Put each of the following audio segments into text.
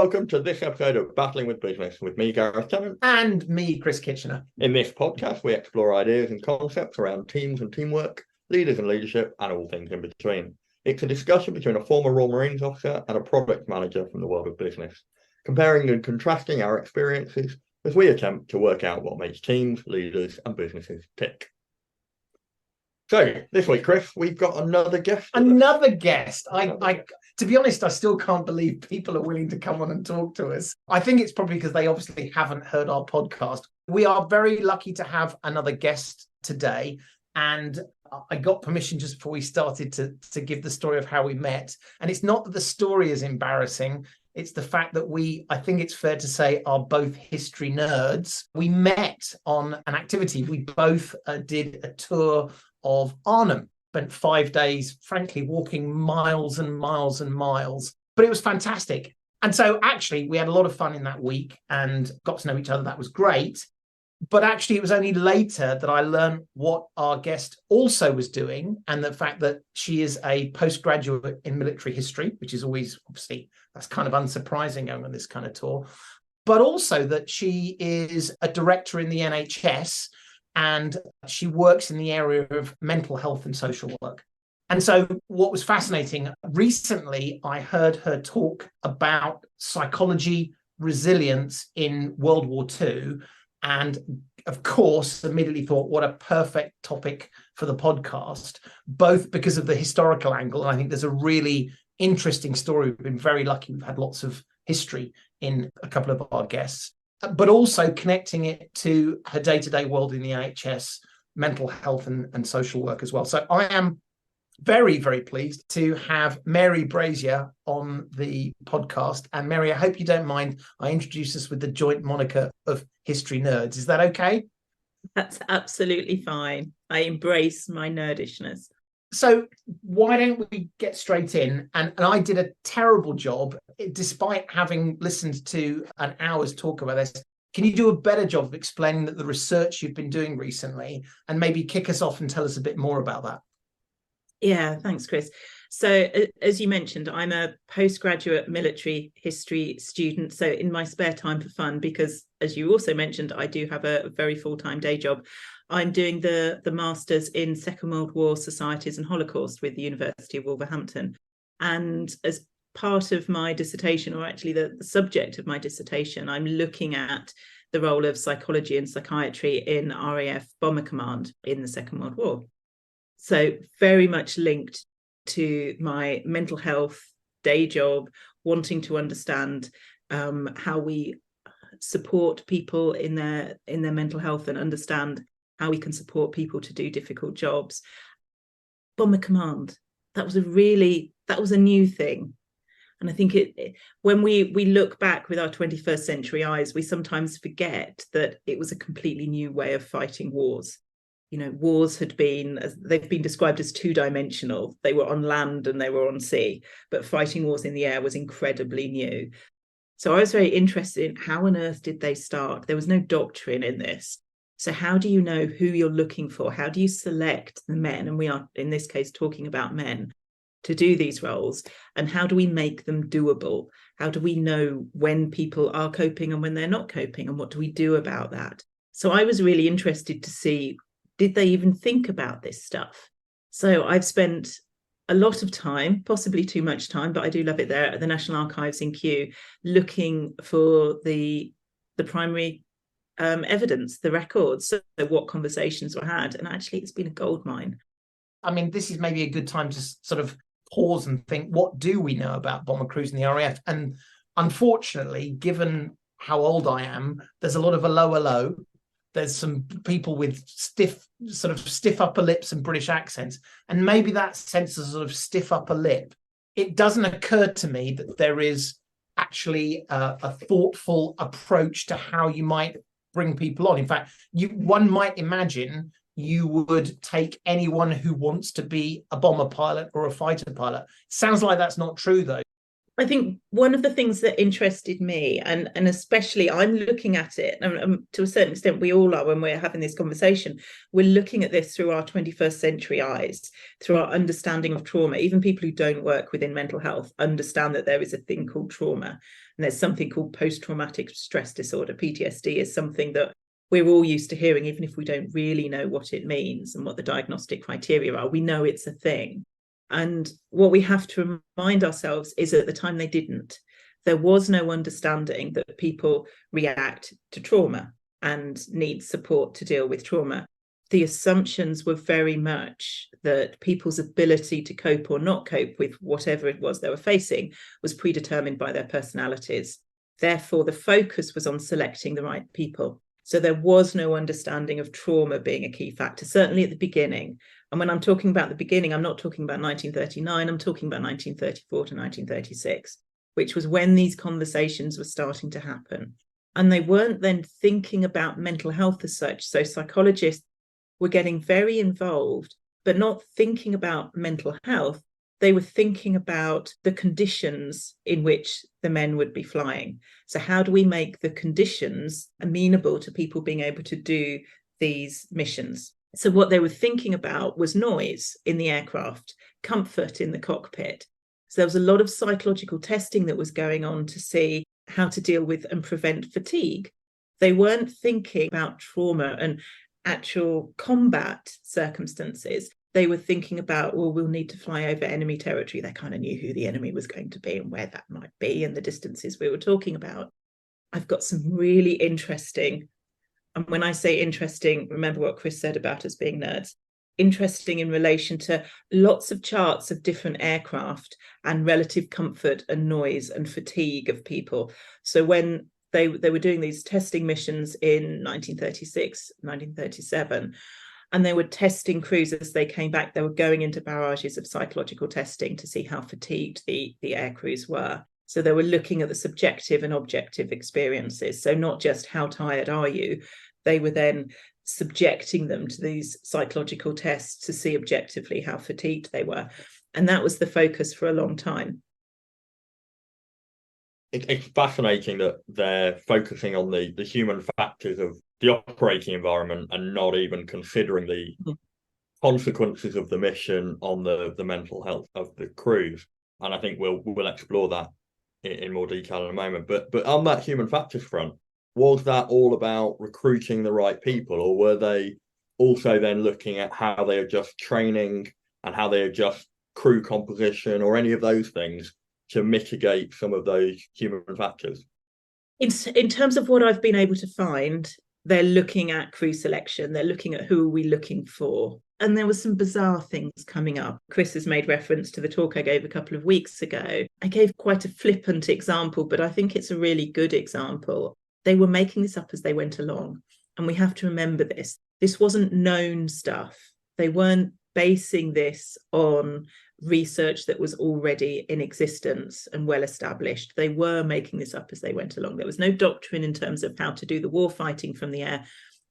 welcome to this episode of Battling with Business with me, Gareth Tennant. And me, Chris Kitchener. In this podcast, we explore ideas and concepts around teams and teamwork, leaders and leadership, and all things in between. It's a discussion between a former Royal Marines officer and a product manager from the world of business, comparing and contrasting our experiences as we attempt to work out what makes teams, leaders, and businesses tick. So, this week, Chris, we've got another guest. Another guest. To be honest, I still can't believe people are willing to come on and talk to us. I think it's probably because they obviously haven't heard our podcast. We are very lucky to have another guest today. And I got permission just before we started to give the story of how we met. And it's not that the story is embarrassing. It's the fact that I think it's fair to say, are both history nerds. We met on an activity. We both did a tour of Arnhem, spent 5 days, frankly, walking miles and miles and miles, but it was fantastic. And so actually we had a lot of fun in that week and got to know each other. That was great. But actually it was only later that I learned what our guest also was doing, and the fact that she is a postgraduate in military history, which is always, obviously, that's kind of unsurprising going on this kind of tour, but also that she is a director in the NHS, and she works in the area of mental health and social work. And so what was fascinating, recently I heard her talk about psychology, resilience in World War II. And of course, immediately thought, what a perfect topic for the podcast, both because of the historical angle. And I think there's a really interesting story. We've been very lucky. We've had lots of history in a couple of our guests, but also connecting it to her day-to-day world in the NHS, mental health and social work as well. So I am very, very pleased to have Mary Brazier on the podcast. And Mary, I hope you don't mind, I introduce us with the joint moniker of History Nerds. Is that okay? That's absolutely fine. I embrace my nerdishness. So why don't we get straight in? And I did a terrible job, despite having listened to an hour's talk about this. Can you do a better job of explaining the research you've been doing recently, and maybe kick us off and tell us a bit more about that? Yeah, thanks, Chris. So as you mentioned, I'm a postgraduate military history student. So in my spare time for fun, because as you also mentioned, I do have a very full-time day job, I'm doing the Masters in Second World War Societies and Holocaust with the University of Wolverhampton. And as part of my dissertation, or actually the subject of my dissertation, I'm looking at the role of psychology and psychiatry in RAF Bomber Command in the Second World War. So very much linked to my mental health day job, wanting to understand how we support people in their mental health and understand how we can support people to do difficult jobs. Bomber Command, that was a new thing. And I think when we look back with our 21st century eyes, we sometimes forget that it was a completely new way of fighting wars. You know, wars they've been described as two-dimensional. They were on land and they were on sea, but fighting wars in the air was incredibly new. So I was very interested in how on earth did they start? There was no doctrine in this. So how do you know who you're looking for? How do you select the men? And we are, in this case, talking about men to do these roles. And how do we make them doable? How do we know when people are coping and when they're not coping? And what do we do about that? So I was really interested to see, did they even think about this stuff? So I've spent a lot of time, possibly too much time, but I do love it, there at the National Archives in Kew, looking for the primary evidence, the records, so what conversations were had. And actually, it's been a goldmine. I mean, this is maybe a good time to sort of pause and think, what do we know about bomber crews in the RAF? And unfortunately, given how old I am, there's a lot of hello. There's some people with stiff upper lips and British accents. And maybe that sense of sort of stiff upper lip, it doesn't occur to me that there is actually a thoughtful approach to how you might bring people on. In fact, one might imagine you would take anyone who wants to be a bomber pilot or a fighter pilot. Sounds like that's not true, though. I think one of the things that interested me, and especially I'm looking at it, and to a certain extent we all are when we're having this conversation, we're looking at this through our 21st century eyes, through our understanding of trauma. Even people who don't work within mental health understand that there is a thing called trauma. And there's something called post-traumatic stress disorder. PTSD is something that we're all used to hearing, even if we don't really know what it means and what the diagnostic criteria are. We know it's a thing. And what we have to remind ourselves is at the time they didn't. There was no understanding that people react to trauma and need support to deal with trauma. The assumptions were very much that people's ability to cope or not cope with whatever it was they were facing was predetermined by their personalities. Therefore, the focus was on selecting the right people. So there was no understanding of trauma being a key factor, certainly at the beginning. And when I'm talking about the beginning, I'm not talking about 1939, I'm talking about 1934 to 1936, which was when these conversations were starting to happen. And they weren't then thinking about mental health as such. So psychologists were getting very involved, but not thinking about mental health. They were thinking about the conditions in which the men would be flying. So how do we make the conditions amenable to people being able to do these missions? So what they were thinking about was noise in the aircraft, comfort in the cockpit. So there was a lot of psychological testing that was going on to see how to deal with and prevent fatigue. They weren't thinking about trauma and actual combat circumstances. They were thinking about, well, we'll need to fly over enemy territory. They kind of knew who the enemy was going to be and where that might be and the distances we were talking about. I've got some really interesting, and when I say interesting, remember what Chris said about us being nerds, interesting in relation to lots of charts of different aircraft and relative comfort and noise and fatigue of people. So when they were doing these testing missions in 1936, 1937, and they were testing crews as they came back. They were going into barrages of psychological testing to see how fatigued the air crews were. So they were looking at the subjective and objective experiences. So not just how tired are you, they were then subjecting them to these psychological tests to see objectively how fatigued they were. And that was the focus for a long time. It's fascinating that they're focusing on the human factors of the operating environment and not even considering the consequences of the mission on the mental health of the crews. And I think we'll explore that in more detail in a moment. But on that human factors front, was that all about recruiting the right people, or were they also then looking at how they adjust training and how they adjust crew composition or any of those things to mitigate some of those human factors? In terms of what I've been able to find, they're looking at crew selection. They're looking at who are we looking for. And there were some bizarre things coming up. Chris has made reference to the talk I gave a couple of weeks ago. I gave quite a flippant example, but I think it's a really good example. They were making this up as they went along. And we have to remember this. This wasn't known stuff. They weren't basing this on research that was already in existence and well established. They were making this up as they went along. There was no doctrine in terms of how to do the war fighting from the air,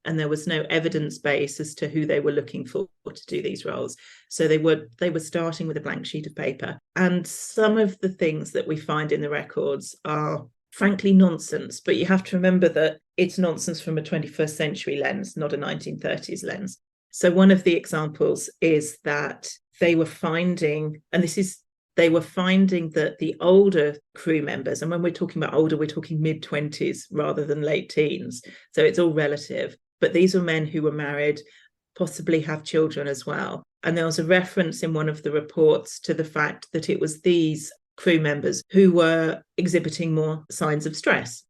and there was no evidence base as to who they were looking for to do these roles. So they were starting with a blank sheet of paper. And some of the things that we find in the records are frankly nonsense, but you have to remember that it's nonsense from a 21st century lens, not a 1930s lens. So one of the examples is that they were finding that the older crew members, and when we're talking about older, we're talking mid-20s rather than late teens. So it's all relative. But these were men who were married, possibly have children as well. And there was a reference in one of the reports to the fact that it was these crew members who were exhibiting more signs of stress.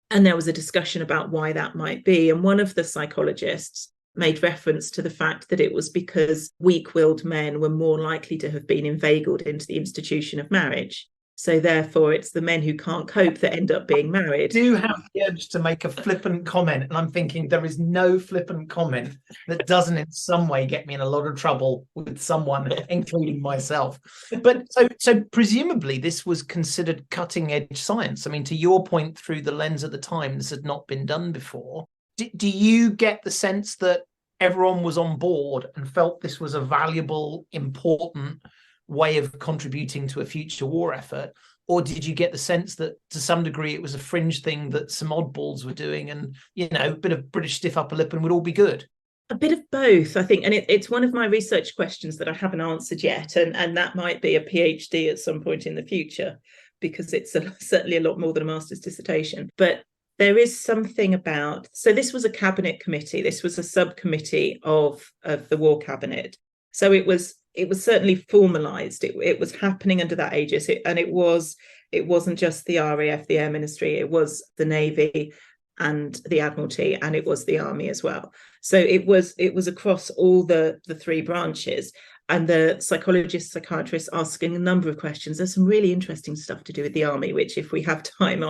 And there was a discussion about why that might be. And one of the psychologists made reference to the fact that it was because weak-willed men were more likely to have been inveigled into the institution of marriage. So therefore, it's the men who can't cope that end up being married. I do have the urge to make a flippant comment, and I'm thinking there is no flippant comment that doesn't in some way get me in a lot of trouble with someone, including myself. But so presumably this was considered cutting-edge science. I mean, to your point, through the lens of the time, this had not been done before. Do you get the sense that everyone was on board and felt this was a valuable, important way of contributing to a future war effort? Or did you get the sense that to some degree it was a fringe thing that some oddballs were doing and, you know, a bit of British stiff upper lip and would all be good? A bit of both, I think. And it's one of my research questions that I haven't answered yet. And that might be a PhD at some point in the future. because it's certainly a lot more than a master's dissertation. But there is something about, so this was a cabinet committee, this was a subcommittee of the War Cabinet. So it was certainly formalised. It was happening under that aegis, and it wasn't just the RAF, the Air Ministry, it was the Navy and the Admiralty, and it was the Army as well. So it was across all the three branches, and the psychologists, psychiatrists asking a number of questions. There's some really interesting stuff to do with the Army, which if we have time,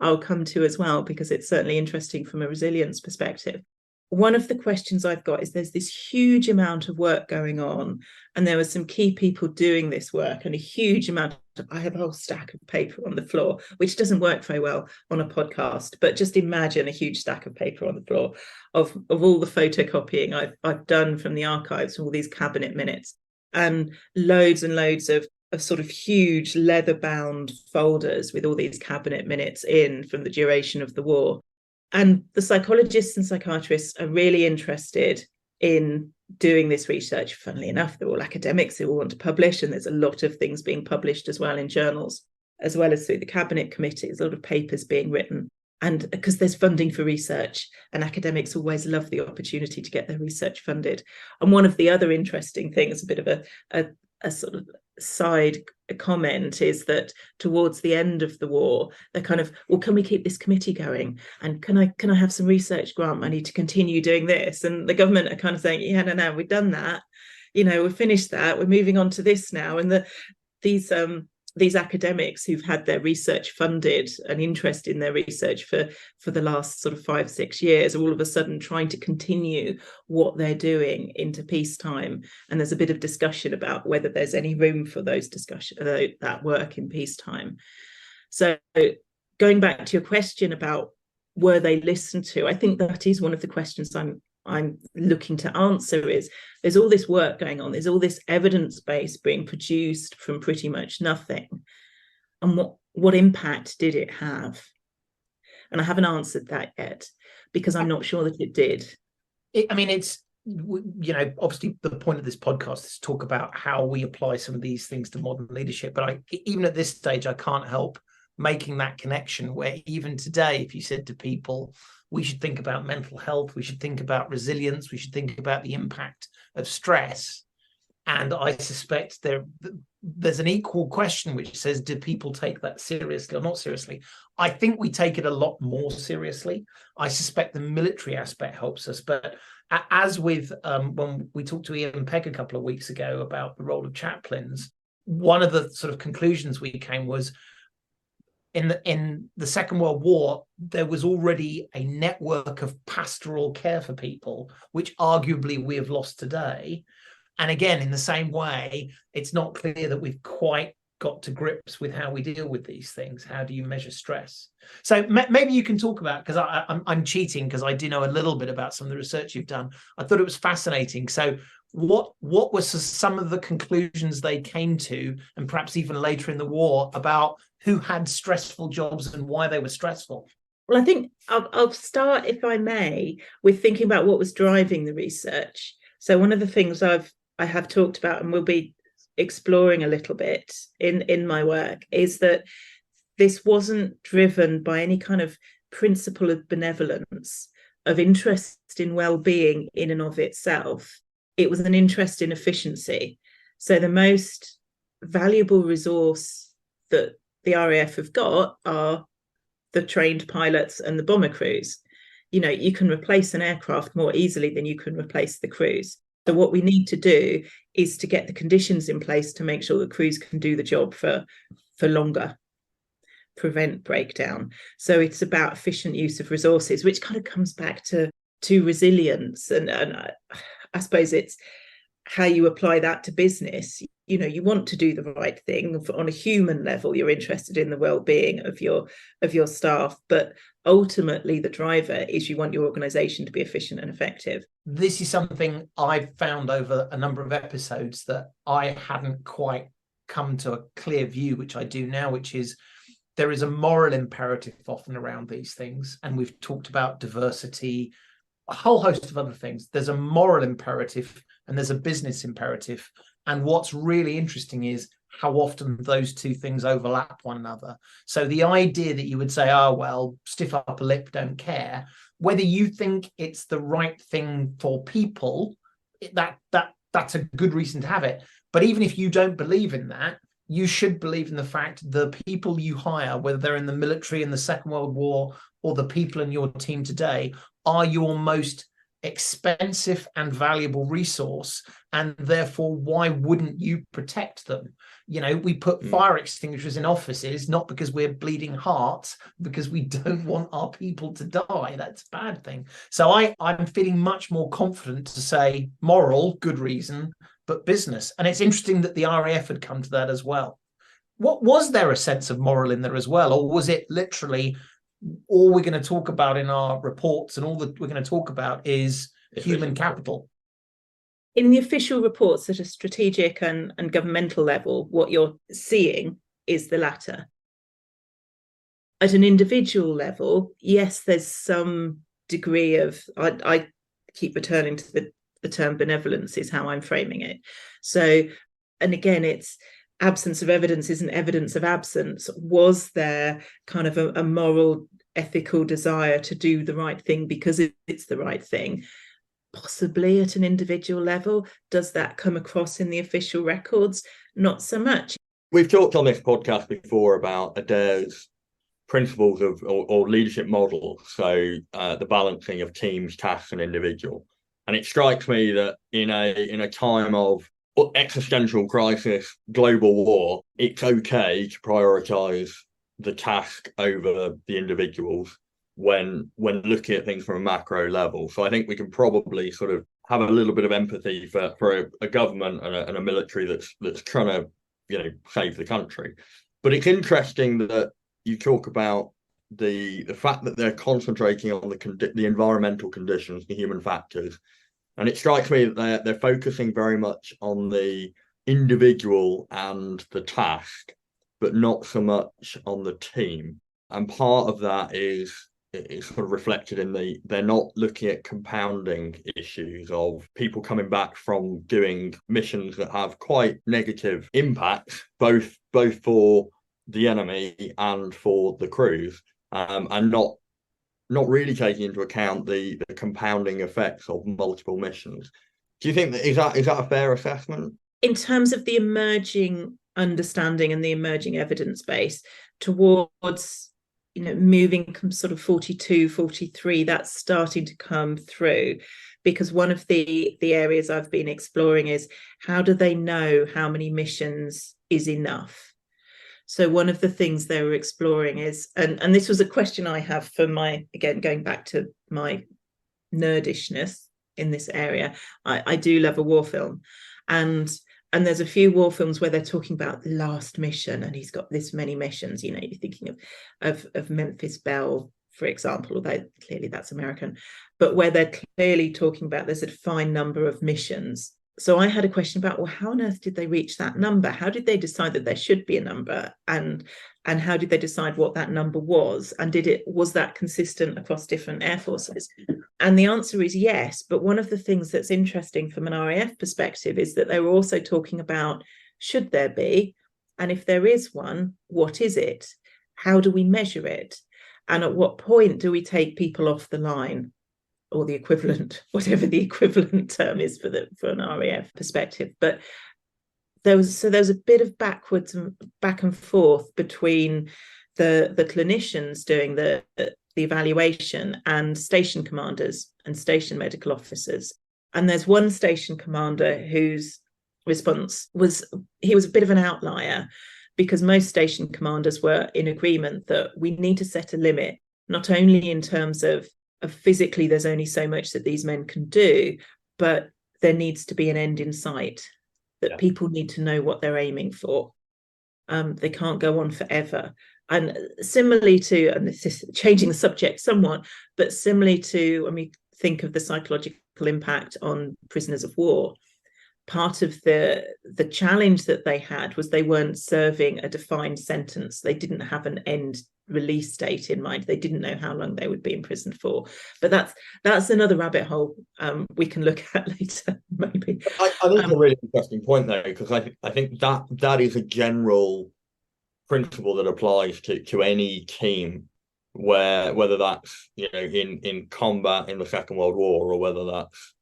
I'll come to as well, because it's certainly interesting from a resilience perspective. One of the questions I've got is, there's this huge amount of work going on, and there were some key people doing this work, and a huge amount of, I have a whole stack of paper on the floor, which doesn't work very well on a podcast, but just imagine a huge stack of paper on the floor of all the photocopying I've done from the archives, all these cabinet minutes, and loads of sort of huge leather-bound folders with all these cabinet minutes in from the duration of the war. And the psychologists and psychiatrists are really interested in doing this research. Funnily enough, they're all academics who all want to publish, and there's a lot of things being published as well in journals, as well as through the cabinet committee. There's a lot of papers being written, and because there's funding for research, and academics always love the opportunity to get their research funded. And one of the other interesting things, a bit of a sort of side comment, is that towards the end of the war, they're kind of, well, can we keep this committee going, and can I have some research grant money to continue doing this? And the government are kind of saying, yeah, no, we've done that, we've finished that, we're moving on to this now. And these academics who've had their research funded, an interest in their research for the last sort of 5-6 years, are all of a sudden trying to continue what they're doing into peacetime. And there's a bit of discussion about whether there's any room for that work in peacetime. So going back to your question about were they listened to, I think that is one of the questions I'm looking to answer. Is there's all this work going on, there's all this evidence base being produced from pretty much nothing, and what impact did it have? And I haven't answered that yet, because I'm not sure that it did. It's obviously the point of this podcast is to talk about how we apply some of these things to modern leadership, but even at this stage I can't help making that connection, where even today, if you said to people, we should think about mental health, we should think about resilience, we should think about the impact of stress. And I suspect there's an equal question which says, do people take that seriously or not seriously? I think we take it a lot more seriously. I suspect the military aspect helps us. But as with when we talked to Ian Pegg a couple of weeks ago about the role of chaplains, one of the sort of conclusions we came was, in the Second World War, there was already a network of pastoral care for people, which arguably we have lost today. And again, in the same way, it's not clear that we've quite got to grips with how we deal with these things. How do you measure stress? So maybe you can talk about, because I'm cheating, because I do know a little bit about some of the research you've done. I thought it was fascinating. So what were some of the conclusions they came to, and perhaps even later in the war, about who had stressful jobs and why they were stressful? Well, I think I'll start, if I may, with thinking about what was driving the research. So one of the things I have talked about and will be exploring a little bit in my work is that this wasn't driven by any kind of principle of benevolence, of interest in well-being in and of itself. It was an interest in efficiency. So the most valuable resource that the RAF have got are the trained pilots and the bomber crews. You can replace an aircraft more easily than you can replace the crews. So what we need to do is to get the conditions in place to make sure the crews can do the job for longer, prevent breakdown. So it's about efficient use of resources, which kind of comes back to resilience. And I suppose it's how you apply that to business. You want to do the right thing on a human level. You're interested in the well-being of your staff, but ultimately the driver is you want your organization to be efficient and effective. This is something I've found over a number of episodes that I hadn't quite come to a clear view, which I do now, which is there is a moral imperative often around these things. And we've talked about diversity, a whole host of other things. There's a moral imperative and there's a business imperative. And what's really interesting is how often those two things overlap one another. So the idea that you would say, oh, well, stiff upper lip, don't care, whether you think it's the right thing for people, that's a good reason to have it. But even if you don't believe in that, you should believe in the fact the people you hire, whether they're in the military in the Second World War or the people in your team today, are your most expensive and valuable resource, and therefore why wouldn't you protect them? We put fire extinguishers in offices not because we're bleeding hearts, because we don't want our people to die. That's a bad thing. So I'm feeling much more confident to say moral, good reason, but business. And it's interesting that the RAF had come to that as well. What was there a sense of moral in there as well, or was it literally all we're going to talk about in our reports and all that we're going to talk about is human capital? In the official reports at a strategic and governmental level, what you're seeing is the latter. At an individual level, yes, there's some degree of, I keep returning to the term benevolence is how I'm framing it. So, and again, it's absence of evidence isn't evidence of absence. Was there kind of a moral, ethical desire to do the right thing because it's the right thing? Possibly at an individual level. Does that come across in the official records? Not so much. We've talked on this podcast before about Adair's principles of or leadership model, so the balancing of teams, tasks, and individual. And it strikes me that in a time of existential crisis, global war, it's okay to prioritize the task over the individuals when looking at things from a macro level. So I think we can probably sort of have a little bit of empathy for a government and a military that's trying to save the country. But it's interesting that you talk about the fact that they're concentrating on the environmental conditions, the human factors. And it strikes me that they're focusing very much on the individual and the task, but not so much on the team. And part of that is sort of reflected in they're not looking at compounding issues of people coming back from doing missions that have quite negative impacts, both for the enemy and for the crews, and not really taking into account the compounding effects of multiple missions. Do you think is that a fair assessment? In terms of the emerging understanding and the emerging evidence base towards moving from sort of 42, 43, that's starting to come through, because one of the areas I've been exploring is how do they know how many missions is enough? So one of the things they were exploring is, and this was a question I have for again, going back to my nerdishness in this area, I do love a war film. And there's a few war films where they're talking about the last mission and he's got this many missions. You're thinking of Memphis Belle, for example, although clearly that's American, but where they're clearly talking about there's a defined number of missions. So I had a question about, well, how on earth did they reach that number? How did they decide that there should be a number? And how did they decide what that number was? And was that consistent across different air forces? And the answer is yes. But one of the things that's interesting from an RAF perspective is that they were also talking about, should there be? And if there is one, what is it? How do we measure it? And at what point do we take people off the line? Or the equivalent, whatever the equivalent term is for an RAF perspective. But there was a bit of back and forth between the clinicians doing the evaluation and station commanders and station medical officers. And there's one station commander whose response was, he was a bit of an outlier, because most station commanders were in agreement that we need to set a limit, not only in terms of physically there's only so much that these men can do, but there needs to be an end in sight, that people need to know what they're aiming for. They can't go on forever. And similarly to, and this is changing the subject somewhat, but similarly to when we think of the psychological impact on prisoners of war, part of the challenge that they had was they weren't serving a defined sentence. They didn't have an end release date in mind. They didn't know how long they would be imprisoned for. But that's another rabbit hole we can look at later, maybe. I think it's a really interesting point there, because I think that is a general principle that applies to any team, whether that's in combat in the Second World War, or whether that's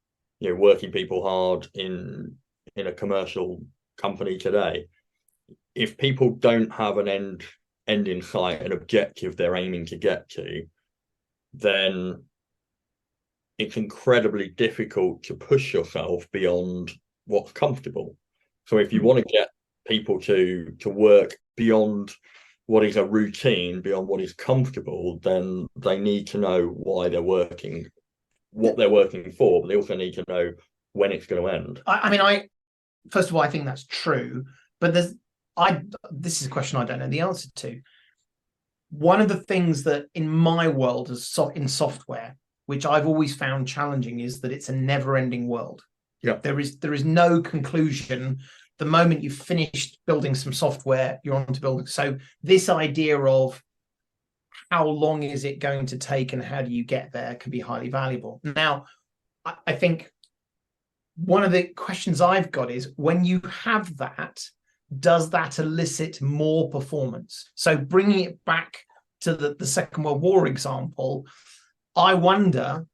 working people hard in a commercial company today. If people don't have an end in sight, an objective they're aiming to get to, then it's incredibly difficult to push yourself beyond what's comfortable. So if you want to get people to work beyond what is a routine, beyond what is comfortable, then they need to know why they're working, what they're working for, but they also need to know when it's going to end. I first of all, I think that's true, but this is a question I don't know the answer to. One of the things that in my world in software, which I've always found challenging, is that it's a never-ending world. Yeah, there is no conclusion. The moment you've finished building some software, you're on to building. So this idea of how long is it going to take and how do you get there can be highly valuable. Now, I think one of the questions I've got is, when you have that, does that elicit more performance? So bringing it back to the Second World War example, I wonder,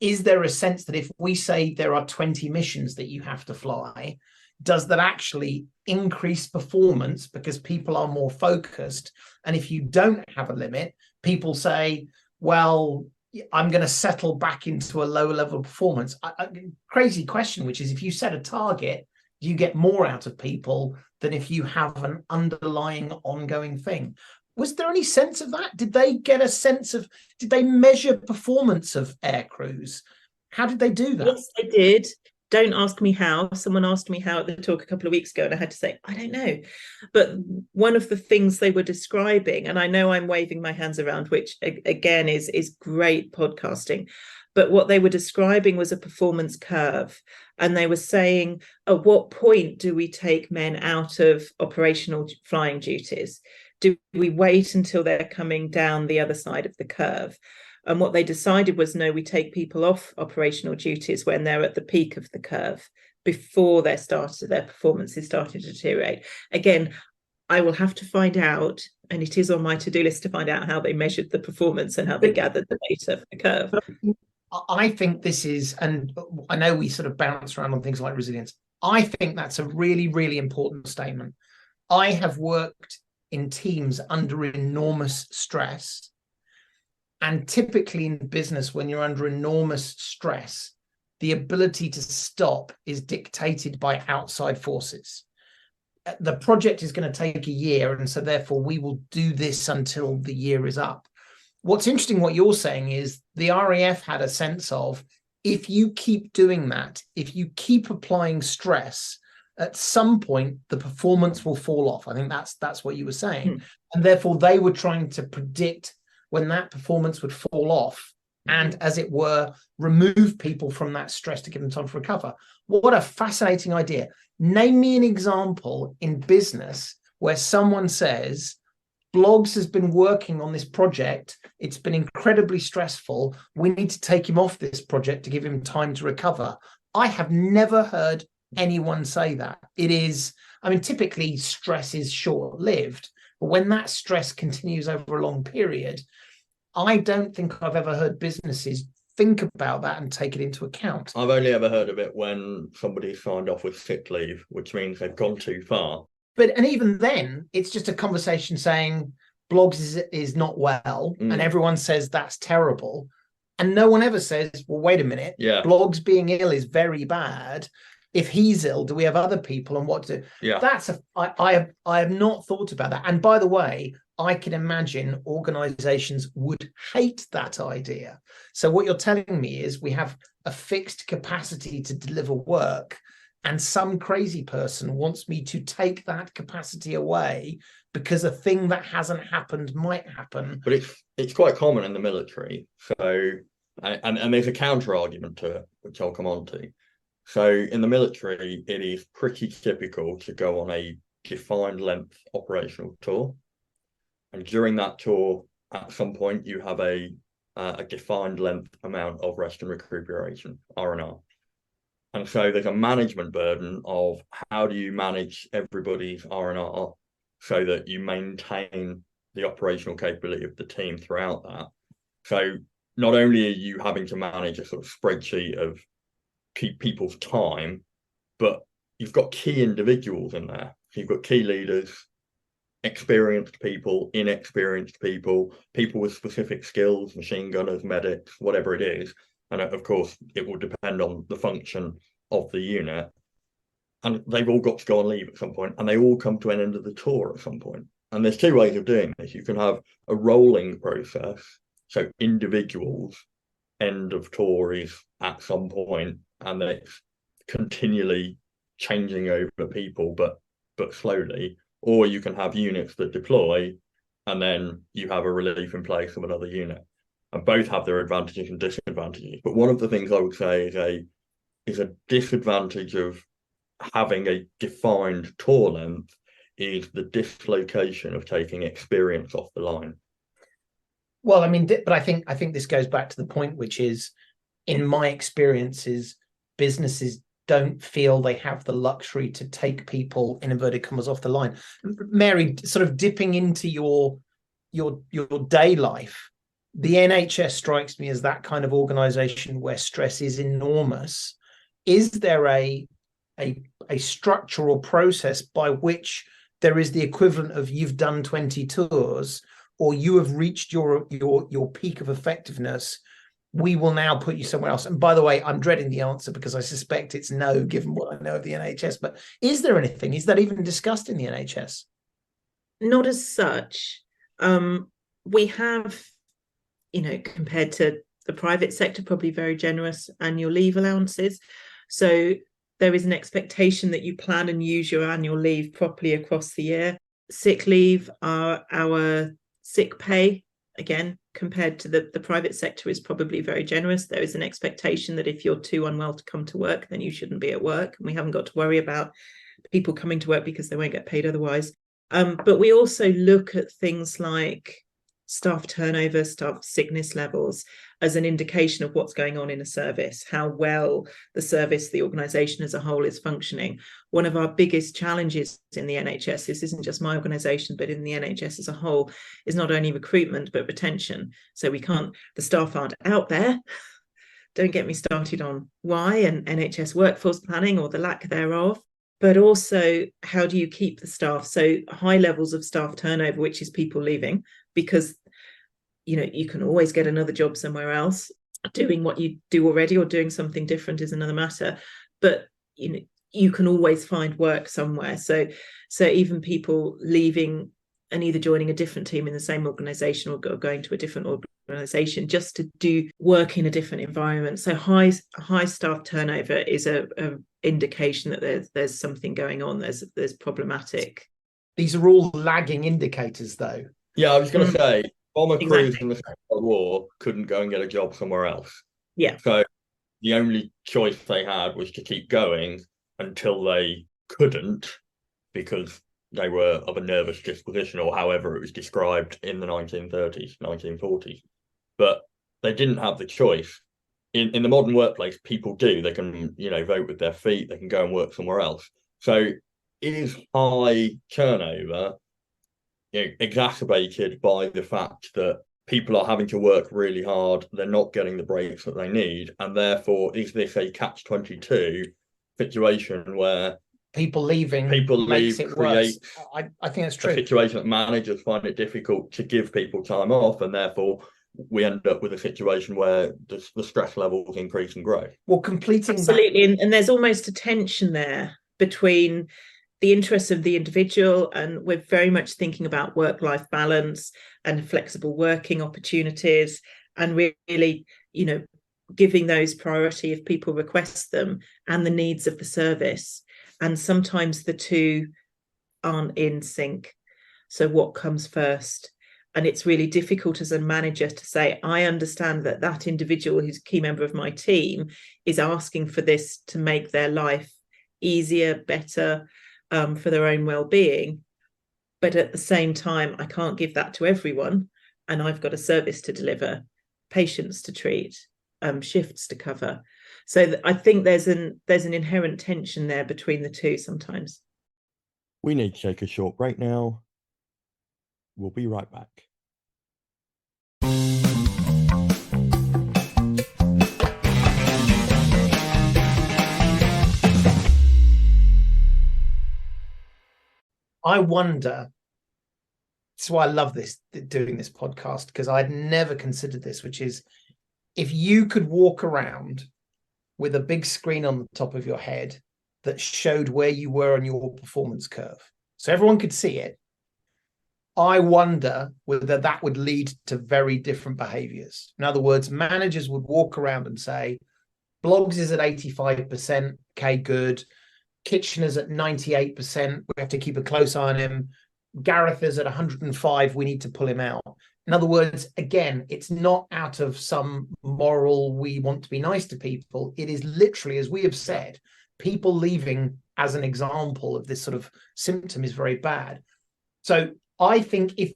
is there a sense that if we say there are 20 missions that you have to fly, does that actually increase performance because people are more focused? And if you don't have a limit, people say, well, I'm going to settle back into a lower level of performance. Crazy question, which is, if you set a target, do you get more out of people than if you have an underlying ongoing thing? Was there any sense of that? Did they get a sense of, did they measure performance of air crews? How did they do that? Yes, they did. Don't ask me how. Someone asked me how at the talk a couple of weeks ago, and I had to say, I don't know. But one of the things they were describing, and I know I'm waving my hands around, which again is great podcasting, but what they were describing was a performance curve. And they were saying, at what point do we take men out of operational flying duties? Do we wait until they're coming down the other side of the curve? And what they decided was, no, we take people off operational duties when they're at the peak of the curve, before their performance is starting to deteriorate. Again, I will have to find out, and it is on my to-do list to find out how they measured the performance and how they gathered the data for the curve. I think this is, and I know we sort of bounce around on things like resilience. I think that's a really, really important statement. I have worked in teams under enormous stress. And typically in business, when you're under enormous stress, the ability to stop is dictated by outside forces. The project is going to take a year, and so therefore we will do this until the year is up. What's interesting, what you're saying, is the RAF had a sense of, if you keep doing that, if you keep applying stress, at some point the performance will fall off. I think that's what you were saying. And therefore they were trying to predict when that performance would fall off, and, as it were, remove people from that stress to give them time to recover. What a fascinating idea. Name me an example in business where someone says, Bloggs has been working on this project, it's been incredibly stressful, we need to take him off this project to give him time to recover. I have never heard anyone say that. It is, I mean, typically stress is short-lived, but when that stress continues over a long period, I don't think I've ever heard businesses think about that and take it into account. I've only ever heard of it when somebody signed off with sick leave, which means they've gone too far. And even then, it's just a conversation saying Bloggs is not well, and everyone says that's terrible. And no one ever says, well, wait a minute, Bloggs being ill is very bad. If he's ill, do we have other people, and what to do? Yeah. I have not thought about that. And by the way, I can imagine organizations would hate that idea. So what you're telling me is, we have a fixed capacity to deliver work, and some crazy person wants me to take that capacity away because a thing that hasn't happened might happen. But it's quite common in the military. So, and there's a counter argument to it, which I'll come on to. So in the military, it is pretty typical to go on a defined length operational tour. And during that tour, at some point, you have a defined length amount of rest and recuperation, R&R. And And so there's a management burden of how do you manage everybody's R&R so that you maintain the operational capability of the team throughout that. So not only are you having to manage a sort of spreadsheet of keep people's time, but you've got key individuals in there. So you've got key leaders, experienced people, inexperienced people, people with specific skills, machine gunners, medics, whatever it is. And of course, it will depend on the function of the unit. And they've all got to go on leave at some point, and they all come to an end of the tour at some point. And there's two ways of doing this. You can have a rolling process, so individuals, end of tour is at some point, and then it's continually changing over people, but slowly. Or you can have units that deploy, and then you have a relief in place of another unit. And both have their advantages and disadvantages. But one of the things I would say is a disadvantage of having a defined tour length is the dislocation of taking experience off the line. Well, I mean, but I think this goes back to the point, which is, in my experiences, businesses don't feel they have the luxury to take people, in inverted commas, off the line. Mary, sort of dipping into your day life, the NHS strikes me as that kind of organization where stress is enormous. Is there a structural process by which there is the equivalent of you've done 20 tours, or you have reached your peak of effectiveness, we will now put you somewhere else? And by the way, I'm dreading the answer because I suspect it's no, given what I know of the NHS. But is there anything? Is that even discussed in the NHS? Not as such. We have, compared to the private sector, probably very generous annual leave allowances. So there is an expectation that you plan and use your annual leave properly across the year. Sick leave, our sick pay, again, compared to the private sector, is probably very generous. There is an expectation that if you're too unwell to come to work, then you shouldn't be at work. And we haven't got to worry about people coming to work because they won't get paid otherwise. But we also look at things like staff turnover, staff sickness levels as an indication of what's going on in a service, how well the service, the organisation as a whole is functioning. One of our biggest challenges in the NHS, this isn't just my organisation, but in the NHS as a whole, is not only recruitment, but retention. So the staff aren't out there. Don't get me started on why and NHS workforce planning or the lack thereof. But also, how do you keep the staff? So high levels of staff turnover, which is people leaving, because you can always get another job somewhere else. Doing what you do already or doing something different is another matter. But you can always find work somewhere. So even people leaving and either joining a different team in the same organisation or going to a different organisation just to do work in a different environment. So high staff turnover is a indication that there's something going on. There's problematic. These are all lagging indicators, though. Yeah, I was going to say, bomber crews Exactly. in the Second World War couldn't go and get a job somewhere else. Yeah. So the only choice they had was to keep going until they couldn't, because they were of a nervous disposition, or however it was described in the 1930s, 1940s. But they didn't have the choice. In the modern workplace, people do. They can, vote with their feet. They can go and work somewhere else. So is high turnover exacerbated by the fact that people are having to work really hard, they're not getting the breaks that they need, and therefore is this a catch-22 situation where people leave makes it worse? I think that's true. A situation that managers find it difficult to give people time off, and therefore we end up with a situation where the stress levels increase and grow. Well, completing absolutely, and there's almost a tension there between the interests of the individual, and we're very much thinking about work-life balance and flexible working opportunities, and really, giving those priority if people request them, and the needs of the service. And sometimes the two aren't in sync. So what comes first? And it's really difficult as a manager to say, I understand that individual who's a key member of my team is asking for this to make their life easier, better, for their own well-being. But at the same time, I can't give that to everyone. And I've got a service to deliver, patients to treat, shifts to cover. So I think there's an inherent tension there between the two sometimes. We need to take a short break now. We'll be right back. I wonder, that's why I love doing this podcast, because I'd never considered this, which is if you could walk around with a big screen on the top of your head that showed where you were on your performance curve, so everyone could see it, I wonder whether that would lead to very different behaviors. In other words, managers would walk around and say, Bloggs is at 85%, okay, good. Kitchener's at 98%, we have to keep a close eye on him. Gareth is at 105, we need to pull him out. In other words, again, it's not out of some moral, we want to be nice to people. It is literally, as we have said, people leaving as an example of this sort of symptom is very bad. So I think if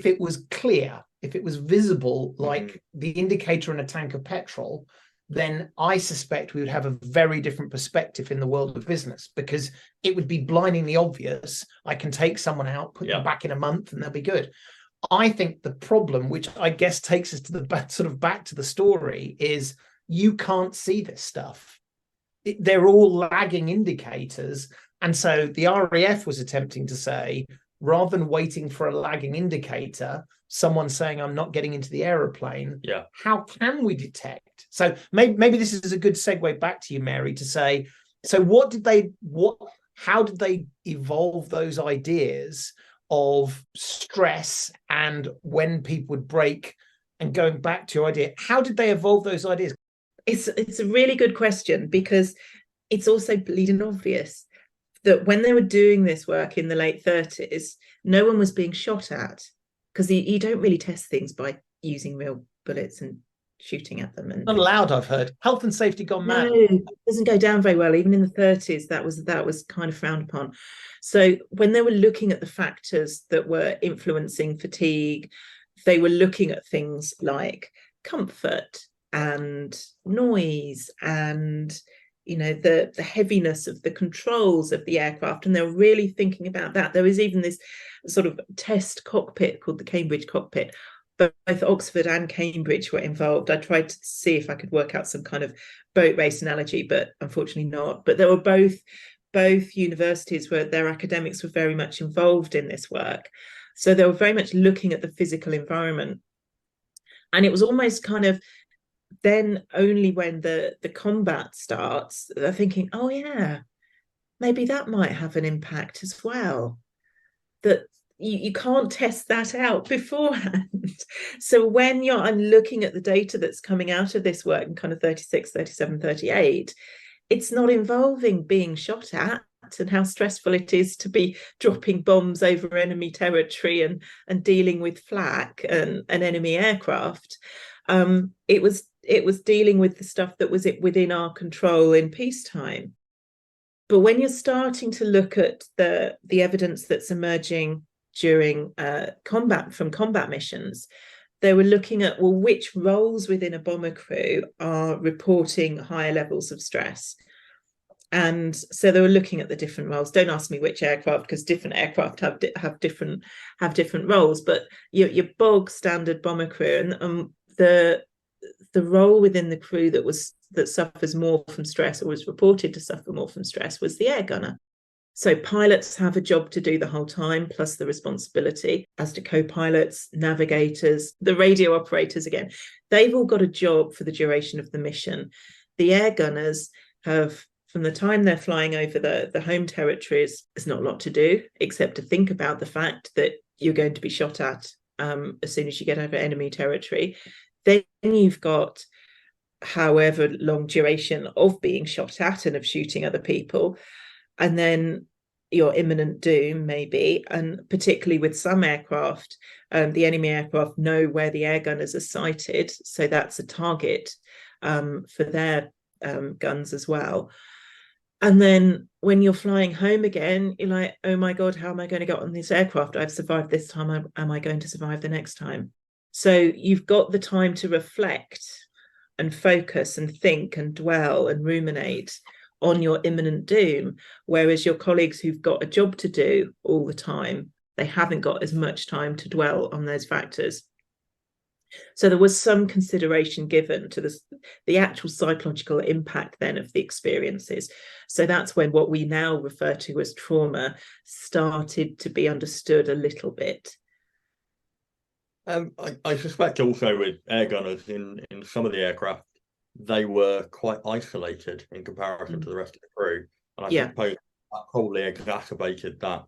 it was clear, if it was visible, like the indicator in a tank of petrol, then I suspect we would have a very different perspective in the world of business, because it would be blindingly obvious. I can take someone out, put them back in a month, and they'll be good. I think the problem, which I guess takes us to the back to the story, is you can't see this stuff. They're all lagging indicators. And so the RAF was attempting to say, rather than waiting for a lagging indicator, someone saying, I'm not getting into the aeroplane, how can we detect? So maybe this is a good segue back to you, Mary, to say, so how did they evolve those ideas of stress and when people would break? And going back to your idea, how did they evolve those ideas? It's a really good question, because it's also bleeding obvious that when they were doing this work in the late 30s, no one was being shot at, because you don't really test things by using real bullets and shooting at them. And not allowed, I've heard. Health and safety gone mad. No, it doesn't go down very well. Even in the 30s, that was kind of frowned upon. So when they were looking at the factors that were influencing fatigue, they were looking at things like comfort and noise and the heaviness of the controls of the aircraft, and they were really thinking about that. There was even this sort of test cockpit called the Cambridge cockpit. Both Oxford and Cambridge were involved. I tried to see if I could work out some kind of boat race analogy, but unfortunately not. But there were both universities where their academics were very much involved in this work. So they were very much looking at the physical environment. And it was almost kind of then only when the combat starts, they're thinking, oh yeah, maybe that might have an impact as well. That you can't test that out beforehand. So when I'm looking at the data that's coming out of this work in kind of 36, 37, 38, it's not involving being shot at and how stressful it is to be dropping bombs over enemy territory and dealing with flak and enemy aircraft. It was dealing with the stuff that was within our control in peacetime. But when you're starting to look at the evidence that's emerging during combat missions, they were looking at, well, which roles within a bomber crew are reporting higher levels of stress. And so they were looking at the different roles. Don't ask me which aircraft, because different aircraft have different roles. But your bog standard bomber crew, and the role within the crew that suffers more from stress, or was reported to suffer more from stress, was the air gunner. So pilots have a job to do the whole time, plus the responsibility, as do co-pilots, navigators, the radio operators. Again, they've all got a job for the duration of the mission. The air gunners have, from the time they're flying over the home territories, there's not a lot to do except to think about the fact that you're going to be shot at as soon as you get over enemy territory. Then you've got however long duration of being shot at and of shooting other people, and then your imminent doom maybe. And particularly with some aircraft, the enemy aircraft know where the air gunners are sighted, so that's a target for their guns as well. And then when you're flying home again, you're like, oh my God, how am I going to get on this aircraft? I've survived this time. Am I going to survive the next time? So you've got the time to reflect and focus and think and dwell and ruminate on your imminent doom, whereas your colleagues who've got a job to do all the time, they haven't got as much time to dwell on those factors. So there was some consideration given to the actual psychological impact then of the experiences. So that's when what we now refer to as trauma started to be understood a little bit. I suspect also with air gunners in some of the aircraft, they were quite isolated in comparison to the rest of the crew. And I suppose that probably exacerbated that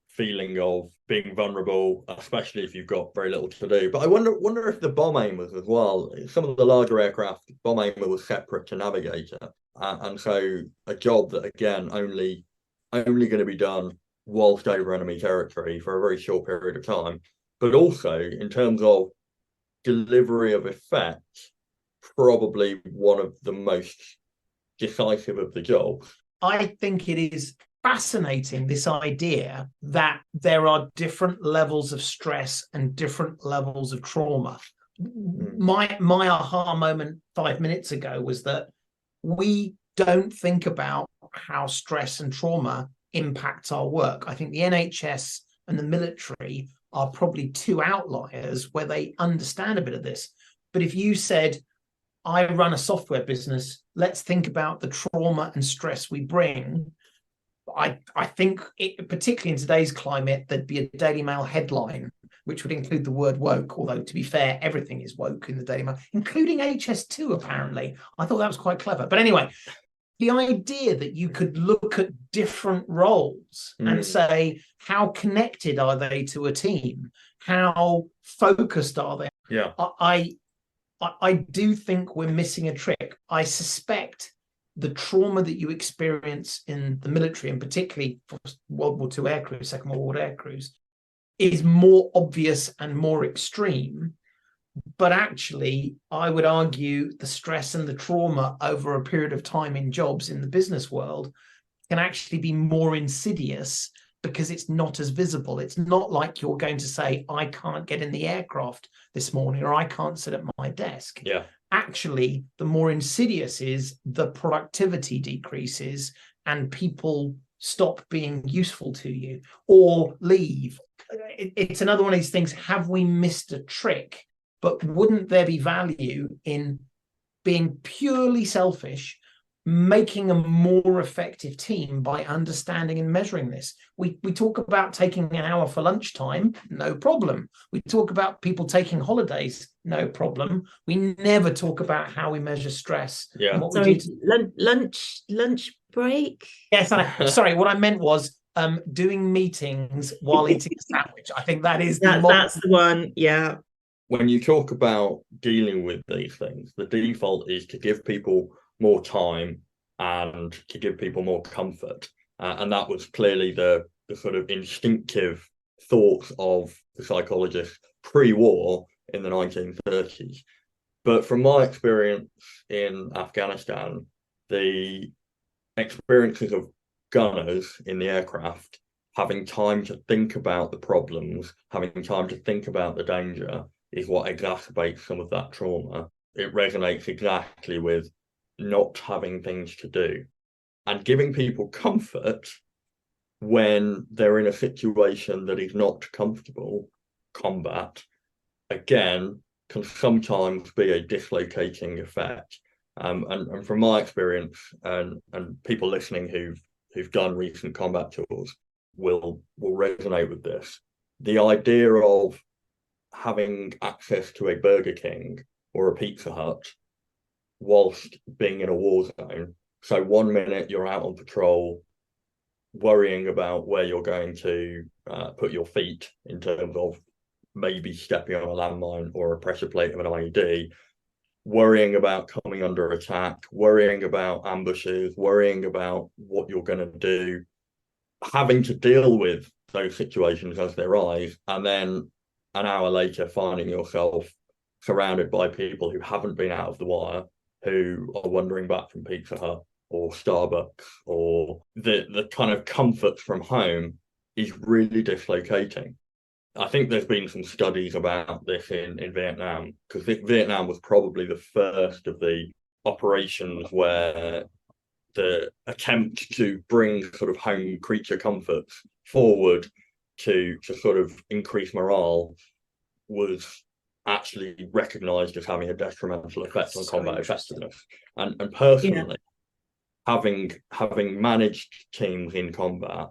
feeling of being vulnerable, especially if you've got very little to do. But I wonder if the bomb aimers as well, some of the larger aircraft, bomb aimer was separate to navigator. And so a job that, again, only going to be done whilst over enemy territory for a very short period of time. But also in terms of delivery of effect, probably one of the most decisive of the jobs. I think it is fascinating, this idea that there are different levels of stress and different levels of trauma. My aha moment 5 minutes ago was that we don't think about how stress and trauma impacts our work. I think the NHS and the military are probably two outliers where they understand a bit of this. But if you said, I run a software business, let's think about the trauma and stress we bring, I think, particularly in today's climate, there'd be a Daily Mail headline which would include the word woke, although to be fair, everything is woke in the Daily Mail, including HS2, apparently. I thought that was quite clever. But anyway, the idea that you could look at different roles and say, how connected are they to a team? How focused are they? Yeah. I do think we're missing a trick. I suspect the trauma that you experience in the military, and particularly for World War II air crews, Second World War air crews, is more obvious and more extreme. But actually, I would argue the stress and the trauma over a period of time in jobs in the business world can actually be more insidious because it's not as visible. It's not like you're going to say, I can't get in the aircraft this morning, or I can't sit at my desk. Yeah. Actually, the more insidious is the productivity decreases and people stop being useful to you or leave. It's another one of these things. Have we missed a trick? But wouldn't there be value in being purely selfish, making a more effective team by understanding and measuring this? We talk about taking an hour for lunchtime, no problem. We talk about people taking holidays, no problem. We never talk about how we measure stress. Yeah. And what Sorry, we do lunch break? Yes, sorry, what I meant was doing meetings while eating a sandwich. I think that is that's the one. Yeah. When you talk about dealing with these things, the default is to give people more time and to give people more comfort. And that was clearly the sort of instinctive thoughts of the psychologists pre-war in the 1930s. But from my experience in Afghanistan, the experiences of gunners in the aircraft having time to think about the problems, having time to think about the danger, is what exacerbates some of that trauma. It resonates exactly with not having things to do and giving people comfort when they're in a situation that is not comfortable. Combat, again, can sometimes be a dislocating effect. And from my experience, and people listening who've done recent combat tours will resonate with this. The idea of having access to a Burger King or a Pizza Hut whilst being in a war zone. So 1 minute you're out on patrol, worrying about where you're going to put your feet in terms of maybe stepping on a landmine or a pressure plate of an IED, worrying about coming under attack, worrying about ambushes, worrying about what you're going to do, having to deal with those situations as they arise, and then an hour later finding yourself surrounded by people who haven't been out of the wire, who are wandering back from Pizza Hut or Starbucks, or the kind of comfort from home is really dislocating. I think there's been some studies about this in Vietnam, because Vietnam was probably the first of the operations where the attempt to bring sort of home creature comforts forward to sort of increase morale was actually recognised as having a detrimental effect on combat effectiveness. And personally, having managed teams in combat,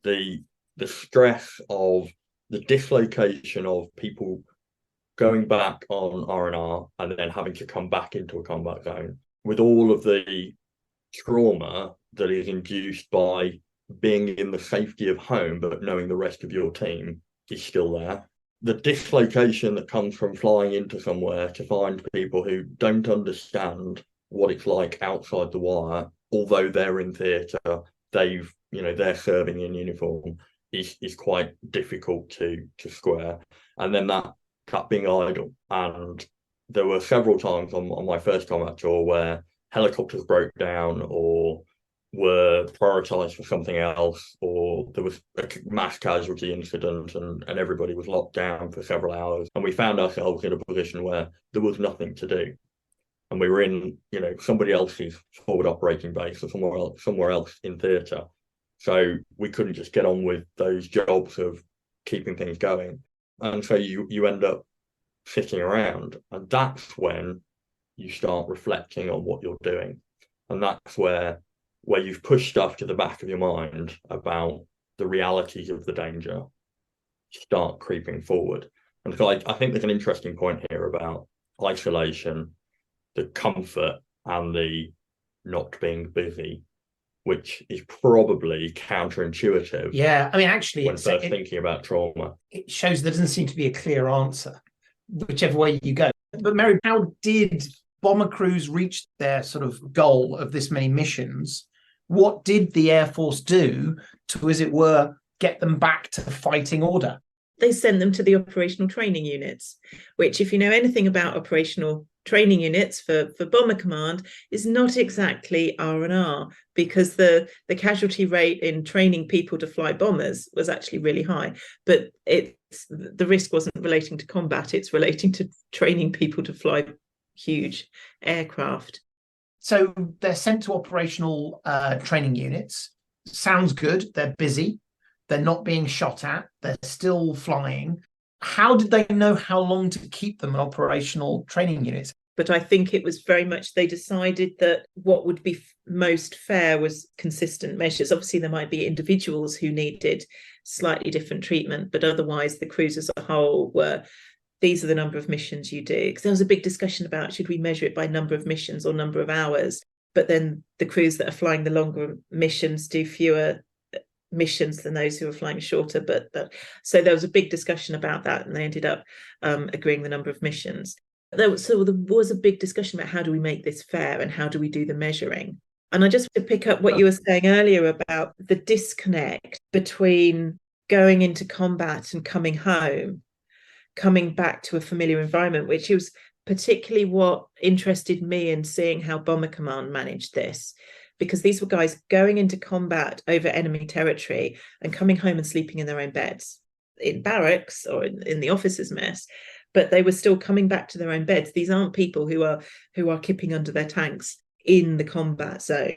the stress of the dislocation of people going back on R&R and then having to come back into a combat zone with all of the trauma that is induced by being in the safety of home but knowing the rest of your team is still there. The dislocation that comes from flying into somewhere to find people who don't understand what it's like outside the wire, although they're in theatre, they're serving in uniform, is quite difficult to square. And then that being idle. And there were several times on my first combat tour where helicopters broke down or were prioritized for something else, or there was a mass casualty incident and everybody was locked down for several hours. And we found ourselves in a position where there was nothing to do. And we were in, somebody else's forward operating base or somewhere else in theatre. So we couldn't just get on with those jobs of keeping things going. And so you end up sitting around, and that's when you start reflecting on what you're doing. And that's where you've pushed stuff to the back of your mind about the realities of the danger start creeping forward. And so I think there's an interesting point here about isolation, the comfort, and the not being busy, which is probably counterintuitive. Yeah, I mean, actually, when first thinking about trauma, it shows there doesn't seem to be a clear answer, whichever way you go. But Mary, how did bomber crews reach their sort of goal of this many missions? What did the Air Force do to, as it were, get them back to fighting order? They sent them to the operational training units, which, if you know anything about operational training units for Bomber Command, is not exactly R&R, because the casualty rate in training people to fly bombers was actually really high. But the risk wasn't relating to combat, it's relating to training people to fly huge aircraft. So they're sent to operational training units. Sounds good. They're busy. They're not being shot at. They're still flying. How did they know how long to keep them in operational training units? But I think it was very much, they decided that what would be most fair was consistent measures. Obviously, there might be individuals who needed slightly different treatment, but otherwise the crews as a whole were, these are the number of missions you do. Because there was a big discussion about, should we measure it by number of missions or number of hours? But then the crews that are flying the longer missions do fewer missions than those who are flying shorter. But so there was a big discussion about that, and they ended up agreeing the number of missions. There was a big discussion about how do we make this fair and how do we do the measuring. And I just want to pick up what you were saying earlier about the disconnect between going into combat and coming home, coming back to a familiar environment, which was particularly what interested me in seeing how Bomber Command managed this, because these were guys going into combat over enemy territory and coming home and sleeping in their own beds in barracks or in the officers' mess, but they were still coming back to their own beds. These aren't people who are kipping under their tanks in the combat zone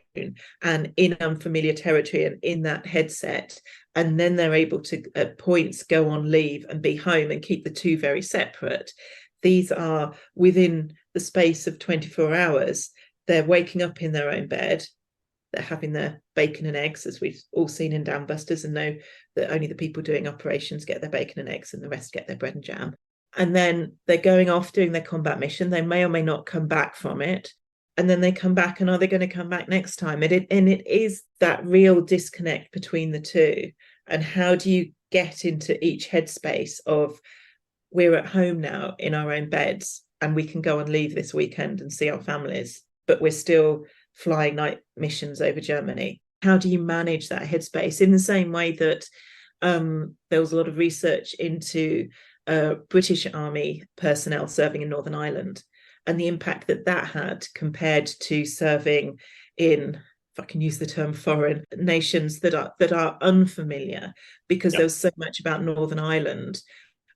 and in unfamiliar territory and in that headset, and then they're able to at points go on leave and be home and keep the two very separate. These are within the space of 24 hours. They're waking up in their own bed. They're having their bacon and eggs, as we've all seen in Downbusters, and know that only the people doing operations get their bacon and eggs and the rest get their bread and jam. And then they're going off doing their combat mission. They may or may not come back from it. And then they come back, and are they going to come back next time? And it is that real disconnect between the two. And how do you get into each headspace of, we're at home now in our own beds and we can go and leave this weekend and see our families, but we're still flying night missions over Germany. How do you manage that headspace? In the same way that there was a lot of research into British Army personnel serving in Northern Ireland and the impact that had compared to serving in, if I can use the term, foreign nations that are unfamiliar, because there was so much about Northern Ireland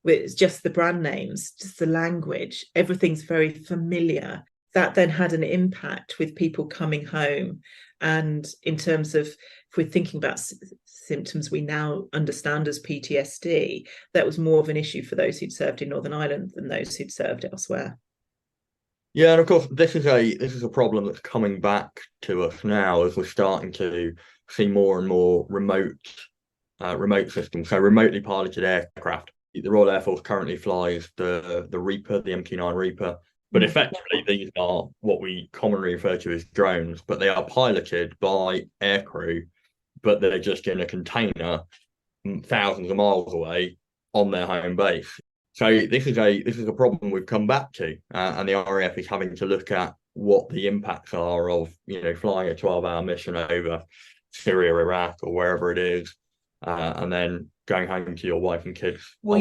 It's just the brand names, just the language, everything's very familiar. That then had an impact with people coming home. And in terms of, if we're thinking about symptoms we now understand as PTSD, that was more of an issue for those who'd served in Northern Ireland than those who'd served elsewhere. Yeah, and of course, this is a problem that's coming back to us now as we're starting to see more and more remote systems, so remotely piloted aircraft. The Royal Air Force currently flies the Reaper, the MQ-9 Reaper, but effectively these are what we commonly refer to as drones, but they are piloted by aircrew, but they're just in a container thousands of miles away on their home base. So this is a problem we've come back to, and the RAF is having to look at what the impacts are of flying a 12-hour mission over Syria, Iraq, or wherever it is, and then going home to your wife and kids. Well,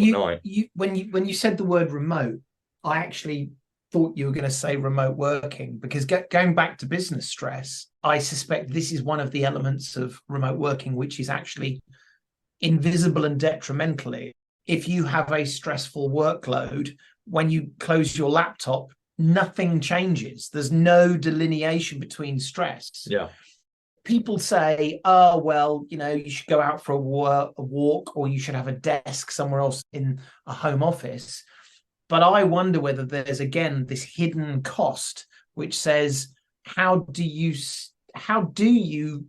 when you said the word remote, I actually thought you were going to say remote working, because going back to business stress, I suspect this is one of the elements of remote working which is actually invisible and detrimentally. If you have a stressful workload, when you close your laptop, nothing changes. There's no delineation between stress. Yeah. People say, oh, well, you should go out for a walk, or you should have a desk somewhere else in a home office. But I wonder whether there's, again, this hidden cost, which says, how do you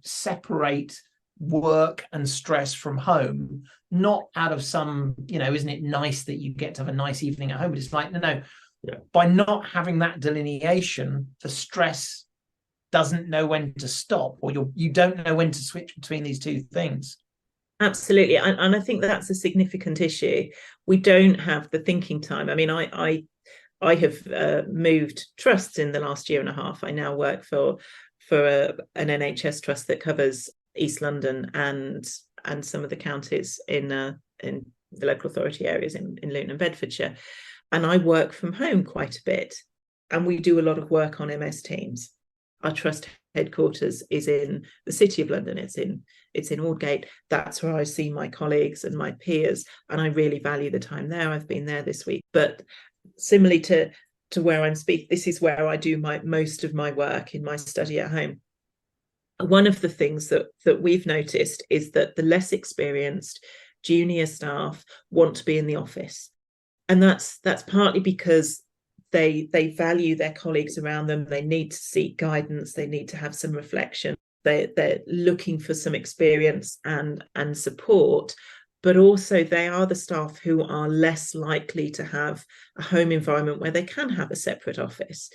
separate work and stress from home? Not out of some, isn't it nice that you get to have a nice evening at home? But it's like, no. Yeah. By not having that delineation, the stress doesn't know when to stop, or you don't know when to switch between these two things. Absolutely. And I think that's a significant issue. We don't have the thinking time. I mean, I have moved trusts in the last year and a half. I now work for an NHS trust that covers East London and some of the counties in the local authority areas in Luton and Bedfordshire. And I work from home quite a bit. And we do a lot of work on MS Teams. Our trust headquarters is in the City of London. It's in Aldgate. That's where I see my colleagues and my peers, and I really value the time there. I've been there this week. But similarly to where I'm speaking, this is where I do most of my work in my study at home. One of the things that we've noticed is that the less experienced junior staff want to be in the office, and that's partly because they value their colleagues around them. They need to seek guidance. They need to have some reflection. They're looking for some experience and support, but also they are the staff who are less likely to have a home environment where they can have a separate office.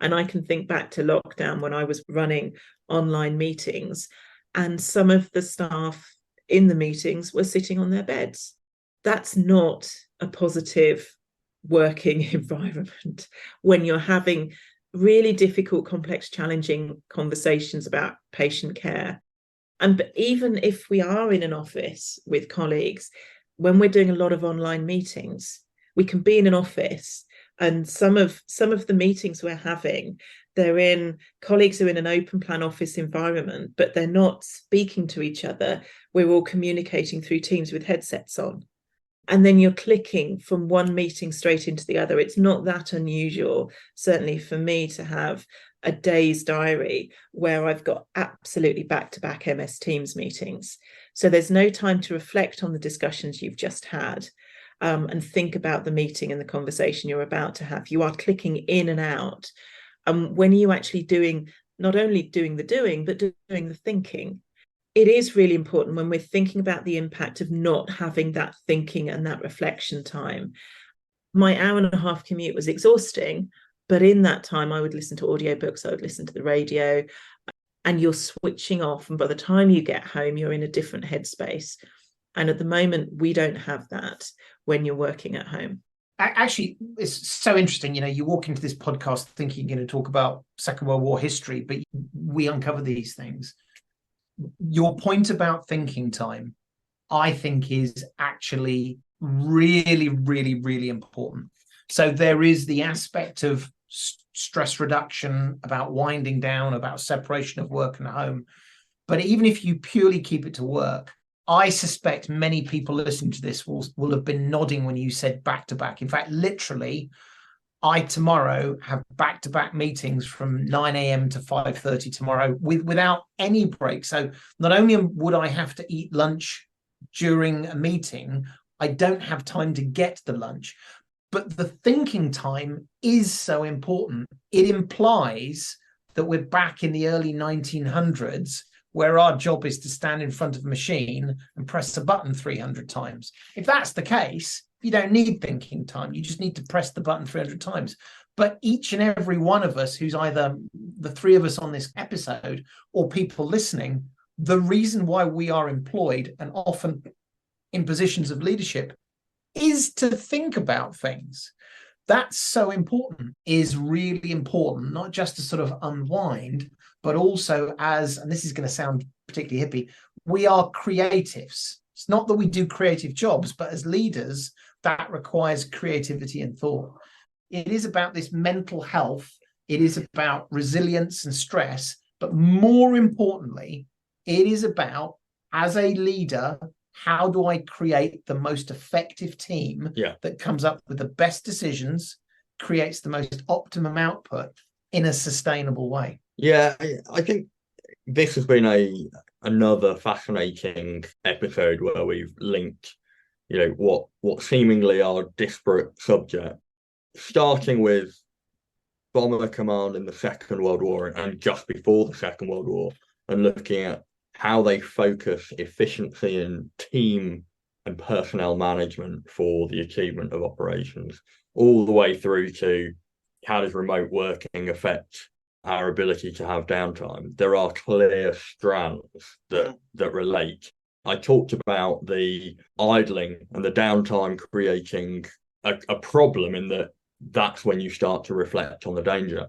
And I can think back to lockdown when I was running online meetings, and some of the staff in the meetings were sitting on their beds. That's not a positive working environment when you're having really difficult, complex, challenging conversations about patient care. But even if we are in an office with colleagues, when we're doing a lot of online meetings, we can be in an office, and some of the meetings we're having, they're in colleagues who are in an open plan office environment, but they're not speaking to each other. We're all communicating through Teams with headsets on. And then you're clicking from one meeting straight into the other. It's not that unusual, certainly for me, to have a day's diary where I've got absolutely back-to-back MS Teams meetings. So there's no time to reflect on the discussions you've just had and think about the meeting and the conversation you're about to have. You are clicking in and out. When are you actually not only doing the doing, but doing the thinking? It is really important when we're thinking about the impact of not having that thinking and that reflection time. My hour and a half commute was exhausting, but in that time I would listen to audiobooks, I would listen to the radio, and you're switching off. And by the time you get home, you're in a different headspace. And at the moment, we don't have that when you're working at home. Actually, it's so interesting. You walk into this podcast thinking you're going to talk about Second World War history, but we uncover these things. Your point about thinking time, I think, is actually really, really, really important. So there is the aspect of stress reduction, about winding down, about separation of work and home. But even if you purely keep it to work, I suspect many people listening to this will have been nodding when you said back to back. In fact, literally, I tomorrow have back-to-back meetings from 9 a.m. to 5:30 tomorrow without any break. So not only would I have to eat lunch during a meeting, I don't have time to get the lunch. But the thinking time is so important. It implies that we're back in the early 1900s, where our job is to stand in front of a machine and press a button 300 times. If that's the case, you don't need thinking time. You just need to press the button 300 times. But each and every one of us, who's either the three of us on this episode or people listening, the reason why we are employed and often in positions of leadership is to think about things. That's so important, is really important, not just to sort of unwind, but also as, and this is going to sound particularly hippie, we are creatives. It's not that we do creative jobs, but as leaders, that requires creativity and thought. It is about this mental health. It is about resilience and stress. But more importantly, it is about, as a leader, how do I create the most effective team that comes up with the best decisions, creates the most optimum output in a sustainable way? Yeah, I think this has been another fascinating episode where we've linked, what seemingly are disparate subjects, starting with bomber command in the Second World War and just before the Second World War, and looking at how they focus efficiency in team and personnel management for the achievement of operations, all the way through to how does remote working affect our ability to have downtime. There are clear strands that relate. I talked about the idling and the downtime creating a problem in that that's when you start to reflect on the danger.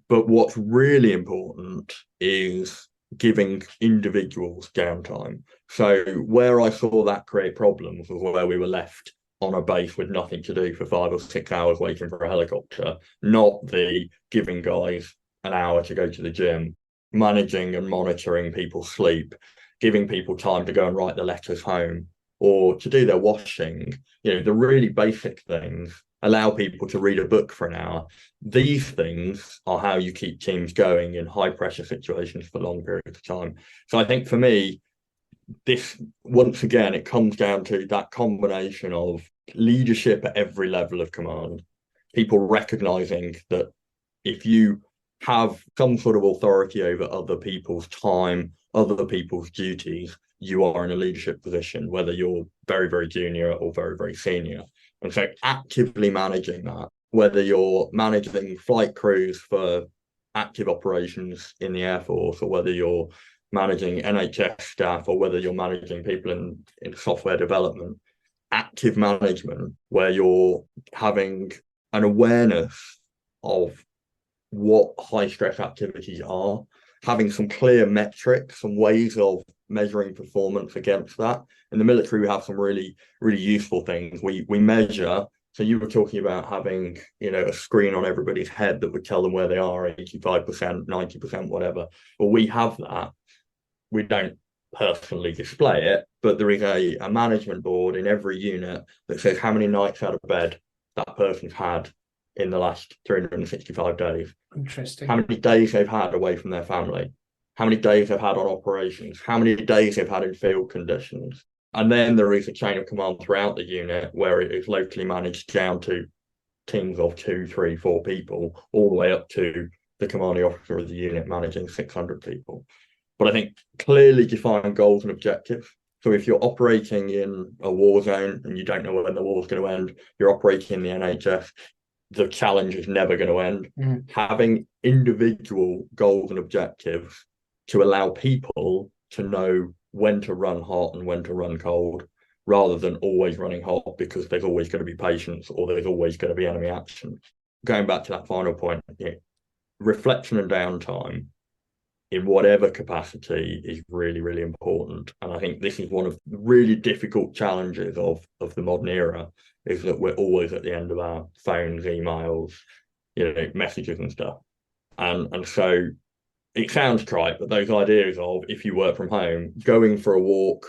But what's really important is giving individuals downtime. So where I saw that create problems was where we were left on a base with nothing to do for 5 or 6 hours waiting for a helicopter, not the giving guys an hour to go to the gym, managing and monitoring people's sleep, giving people time to go and write the letters home or to do their washing, the really basic things. Allow people to read a book for an hour. These things are how you keep teams going in high pressure situations for long periods of time. So I think for me, this, once again, it comes down to that combination of leadership at every level of command, people recognizing that if you have some sort of authority over other people's time, other people's duties, you are in a leadership position, whether you're very, very junior or very, very senior. And so actively managing that, whether you're managing flight crews for active operations in the Air Force, or whether you're managing NHS staff, or whether you're managing people in software development, active management, where you're having an awareness of what high stress activities are, having some clear metrics, some ways of measuring performance against that. In the military, we have some really, really useful things. We measure. So you were talking about having, a screen on everybody's head that would tell them where they are, 85%, 90%, whatever. Well, we have that. We don't personally display it, but there is a management board in every unit that says how many nights out of bed that person's had in the last 365 days. Interesting. How many days they've had away from their family, how many days they've had on operations, how many days they've had in field conditions. And then there is a chain of command throughout the unit where it is locally managed down to teams of 2, 3, 4 people, all the way up to the commanding officer of the unit managing 600 people. But I think clearly defined goals and objectives. So if you're operating in a war zone and you don't know when the war's going to end, you're operating in the NHS, the challenge is never going to end. Having individual goals and objectives to allow people to know when to run hot and when to run cold, rather than always running hot because there's always going to be patience or there's always going to be enemy action. Going back to that final point, reflection and downtime in whatever capacity is really, really important. And I think this is one of the really difficult challenges of the modern era, is that we're always at the end of our phones, emails, messages and stuff. And so it sounds trite, but those ideas of, if you work from home, going for a walk,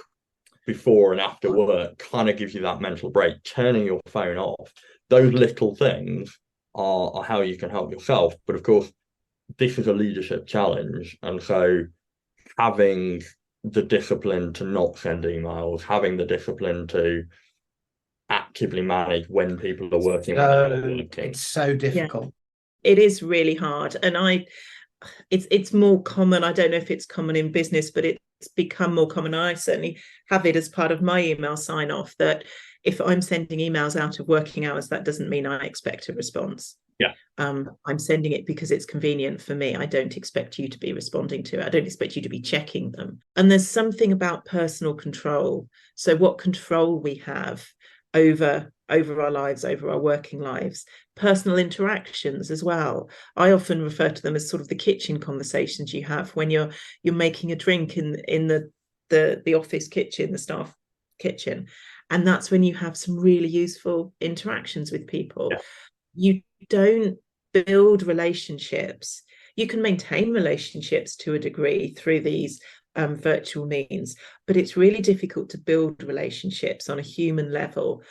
before and after work kind of gives you that mental break. Turning your phone off, those little things are how you can help yourself. But of course, this is a leadership challenge, and so having the discipline to not send emails, having the discipline to actively manage when people are working, when they're not working. It's so difficult. Yeah. It is really hard, and it's more common. I don't know if it's common in business, but it's become more common. I certainly have it as part of my email sign off that if I'm sending emails out of working hours, that doesn't mean I expect a response. Yeah. I'm sending it because it's convenient for me. I don't expect you to be responding to it. I don't expect you to be checking them. And there's something about personal control. So what control we have over our lives, over our working lives, personal interactions as well. I often refer to them as sort of the kitchen conversations you have when you're making a drink in the office kitchen, the staff kitchen. And that's when you have some really useful interactions with people. Yeah. You don't build relationships. You can maintain relationships to a degree through these virtual means, but it's really difficult to build relationships on a human level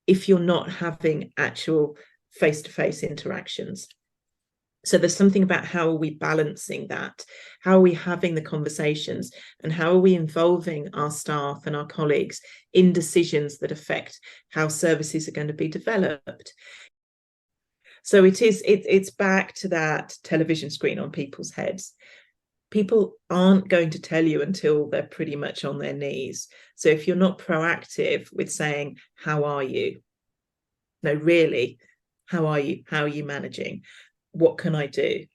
if you're not having actual face-to-face interactions. So there's something about how are we balancing that? How are we having the conversations, and how are we involving our staff and our colleagues in decisions that affect how services are going to be developed? So it's back to that television screen on people's heads. People aren't going to tell you until they're pretty much on their knees. So if you're not proactive with saying, how are you? No, really, how are you? How are you managing? What can I do?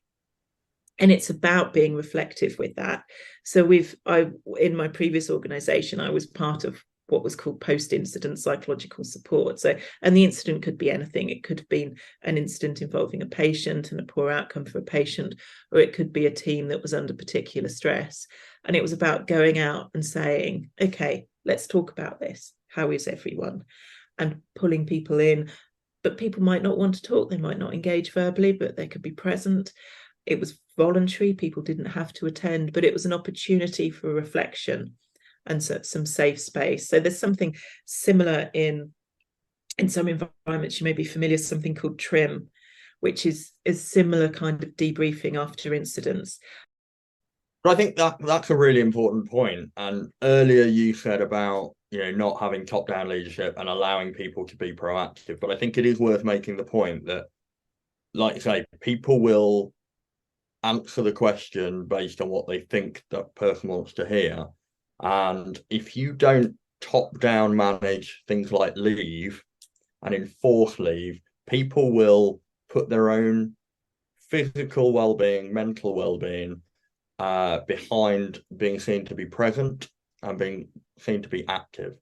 And it's about being reflective with that. So in my previous organization, I was part of what was called post-incident psychological support. So, and the incident could be anything. It could have been an incident involving a patient and a poor outcome for a patient, or it could be a team that was under particular stress. And it was about going out and saying, okay, let's talk about this. How is everyone? And pulling people in. But people might not want to talk. They might not engage verbally, but they could be present. It was voluntary. People didn't have to attend, but it was an opportunity for reflection and so some safe space. So there's something similar in some environments. You may be familiar with something called TRIM, which is a similar kind of debriefing after incidents. But I think that's a really important point. And earlier you said about, not having top-down leadership and allowing people to be proactive. But I think it is worth making the point that, like you say, people will answer the question based on what they think that person wants to hear. And if you don't top-down manage things like leave and enforce leave, people will put their own physical well-being, mental well-being behind being seen to be present and being seen to be active.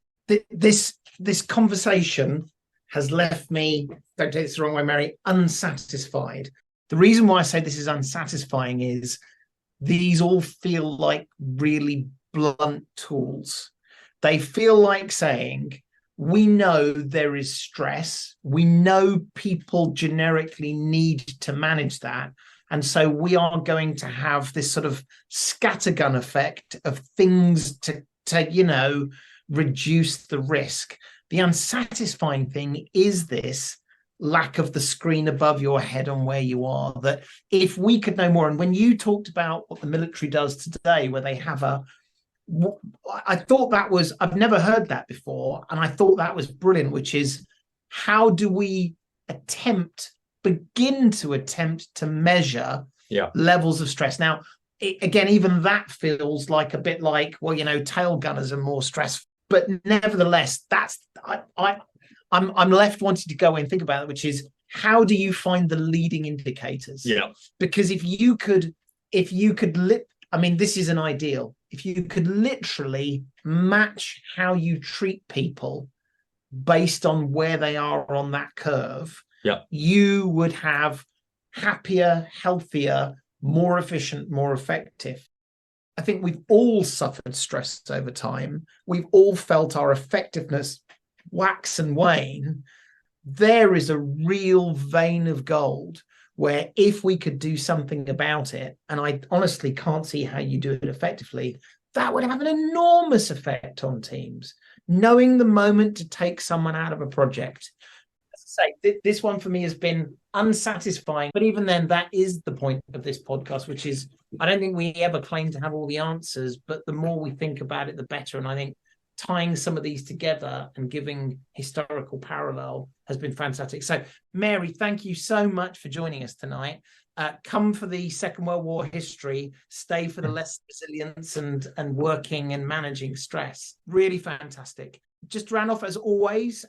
This conversation has left me, don't take this the wrong way, Mary, unsatisfied. The reason why I say this is unsatisfying is these all feel like really blunt tools. They feel like saying, we know there is stress. We know people generically need to manage that. And so we are going to have this sort of scattergun effect of things to reduce the risk. The unsatisfying thing is this lack of the screen above your head on where you are, that if we could know more. And when you talked about what the military does today, where they have I thought that was, I've never heard that before. And I thought that was brilliant, which is how do we begin to attempt to measure levels of stress? Now, again, even that feels like a bit like, tail gunners are more stressful. But nevertheless, I'm left wanting to go and think about it, which is how do you find the leading indicators? Yeah. Because if you could, this is an ideal. If you could literally match how you treat people based on where they are on that curve, you would have happier, healthier, more efficient, more effective. I think we've all suffered stress over time. We've all felt our effectiveness wax and wane. There is a real vein of gold where if we could do something about it, and I honestly can't see how you do it effectively, that would have an enormous effect on teams. Knowing the moment to take someone out of a project. As I say, this one for me has been unsatisfying, but even then, that is the point of this podcast, which is, I don't think we ever claim to have all the answers, but the more we think about it, the better. And I think tying some of these together and giving historical parallel has been fantastic. So, Mary, thank you so much for joining us tonight. Come for the Second World War history, stay for the less resilience and working and managing stress. Really fantastic. Just to round off, as always,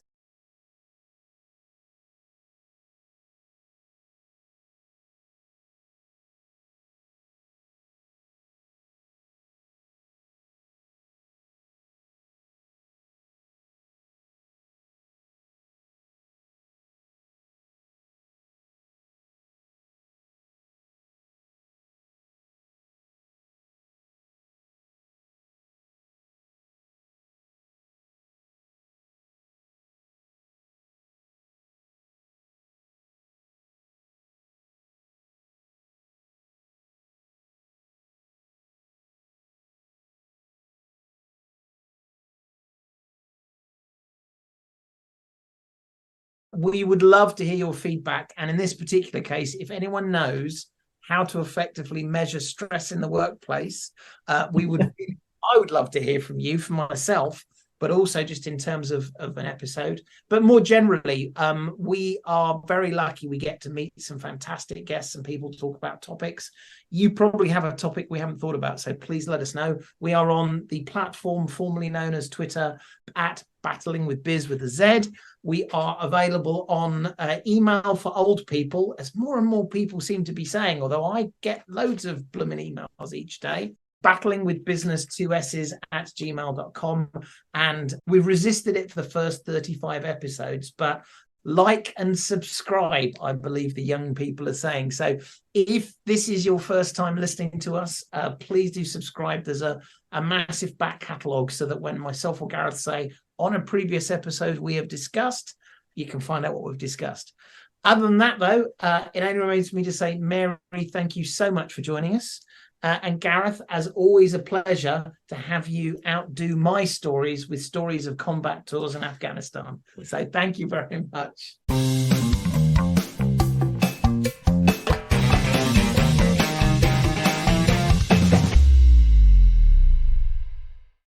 we would love to hear your feedback. And in this particular case, if anyone knows how to effectively measure stress in the workplace, I would love to hear from you, for myself, but also just in terms of an episode. But more generally, we are very lucky we get to meet some fantastic guests and people to talk about topics. You probably have a topic we haven't thought about, so please let us know. We are on the platform formerly known as Twitter at Battling with Biz with a Z. We are available on email for old people, as more and more people seem to be saying, although I get loads of blooming emails each day. battlingwithbusiness2s's@gmail.com. And we've resisted it for the first 35 episodes, but like and subscribe, I believe the young people are saying. So if this is your first time listening to us, please do subscribe. There's a massive back catalogue, so that when myself or Gareth say on a previous episode we have discussed, you can find out what we've discussed. Other than that, though, it only remains for me to say, Mary, thank you so much for joining us. And Gareth, as always, a pleasure to have you outdo my stories with stories of combat tours in Afghanistan. So thank you very much.